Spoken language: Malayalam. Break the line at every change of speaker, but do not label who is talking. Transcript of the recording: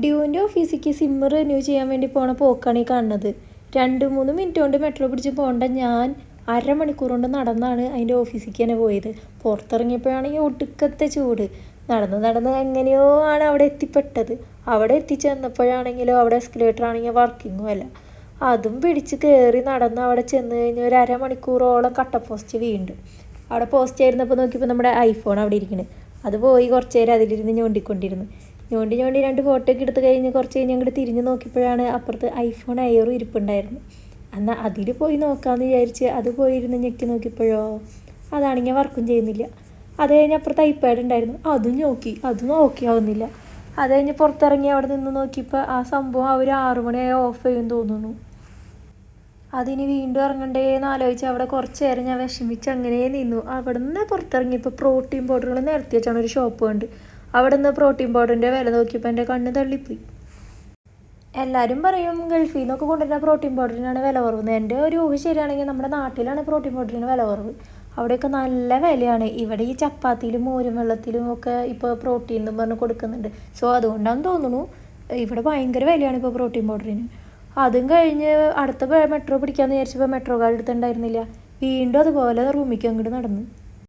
ഡ്യൂവിൻ്റെ ഓഫീസിലേക്ക് സിമ്മ് റിന്യൂ ചെയ്യാൻ വേണ്ടി പോണ പോക്കാണ് ഈ കാണുന്നത്. 2-3 മിനിറ്റ് കൊണ്ട് മെട്രോ പിടിച്ച് പോകേണ്ട ഞാൻ അരമണിക്കൂർ കൊണ്ട് നടന്നാണ് അതിൻ്റെ ഓഫീസിലേക്ക് തന്നെ പോയത്. പുറത്തിറങ്ങിയപ്പോഴാണെങ്കിൽ ഒടുക്കത്തെ ചൂട്. നടന്ന് എങ്ങനെയോ ആണ് അവിടെ എത്തിപ്പെട്ടത്. അവിടെ എത്തിച്ചെന്നപ്പോഴാണെങ്കിലോ അവിടെ എസ്കലേറ്റർ ആണെങ്കിൽ വർക്കിങ്ങും അല്ല. അതും പിടിച്ച് കയറി നടന്ന് അവിടെ ചെന്ന് കഴിഞ്ഞ് ഒരു അരമണിക്കൂറോളം കട്ട പോസ്റ്റ് വീണ്ടും. അവിടെ പോസ്റ്റ് ആയിരുന്നപ്പോൾ നോക്കിയപ്പോൾ നമ്മുടെ ഐഫോൺ അവിടെ ഇരിക്കുന്നത്. അത് പോയി കുറച്ച് നേരം അതിലിരുന്ന് ഞോണ്ടിക്കൊണ്ടിരുന്നു. ഞോണ്ടി 2 ഫോട്ടോ ഒക്കെ എടുത്ത് കഴിഞ്ഞ് കുറച്ച് കഴിഞ്ഞ് അങ്ങോട്ട് തിരിഞ്ഞ് നോക്കിയപ്പോഴാണ് അപ്പുറത്ത് ഐഫോൺ എയറും ഇരിപ്പുണ്ടായിരുന്നു. എന്നാൽ അതിൽ പോയി നോക്കാമെന്ന് വിചാരിച്ച് അത് പോയിരുന്ന് ഞെക്കി നോക്കിയപ്പോഴോ അതാണെങ്കിൽ വർക്കും ചെയ്യുന്നില്ല. അത് കഴിഞ്ഞ് അപ്പുറത്ത് ഐപാഡ് ഉണ്ടായിരുന്നു, അതും നോക്കി, അതും ഓക്കെ ആവുന്നില്ല. അത് കഴിഞ്ഞ് പുറത്തിറങ്ങി അവിടെ നിന്ന് നോക്കിയപ്പോൾ ആ സംഭവം അവർ 6 മണിയായി ഓഫ് ചെയ്യും തോന്നുന്നു. അതിന് വീണ്ടും ഇറങ്ങണ്ടേന്ന് ആലോചിച്ച് അവിടെ കുറച്ച് നേരം ഞാൻ വിഷമിച്ച് അങ്ങനെ നിന്നു. അവിടെ നിന്ന് പുറത്തിറങ്ങിയപ്പോൾ പ്രോട്ടീൻ പൗഡറുകൾ നിരത്തി വെച്ചാണ് ഒരു ഷോപ്പ് കണ്ട്. അവിടെ നിന്ന് പ്രോട്ടീൻ പൗഡറിൻ്റെ വില നോക്കിയപ്പോൾ എൻ്റെ കണ്ണ് തള്ളിപ്പോയി. എല്ലാവരും പറയും ഗൾഫിൽ നിന്നൊക്കെ കൊണ്ടുവരുന്ന പ്രോട്ടീൻ പൗഡറിനാണ് വില കുറവ്. എൻ്റെ ഒരു ഊഹ ശരിയാണെങ്കിൽ നമ്മുടെ നാട്ടിലാണ് പ്രോട്ടീൻ പൗഡറിന് വില കുറവ്. അവിടെയൊക്കെ നല്ല വിലയാണ്. ഇവിടെ ഈ ചപ്പാത്തിയിലും മോരും വെള്ളത്തിലും ഒക്കെ ഇപ്പോൾ പ്രോട്ടീൻ എന്ന് പറഞ്ഞ് കൊടുക്കുന്നുണ്ട്. സോ അതുകൊണ്ടാണെന്ന് തോന്നുന്നു ഇവിടെ ഭയങ്കര വിലയാണ് ഇപ്പോൾ പ്രോട്ടീൻ പൗഡറിന്. അതും കഴിഞ്ഞ് അടുത്ത മെട്രോ പിടിക്കാമെന്ന് വിചാരിച്ചപ്പോൾ മെട്രോ കാർഡ് എടുത്തിട്ടുണ്ടായിരുന്നില്ല. വീണ്ടും അതുപോലെ റൂമിലേക്ക് അങ്ങോട്ട് നടന്നു.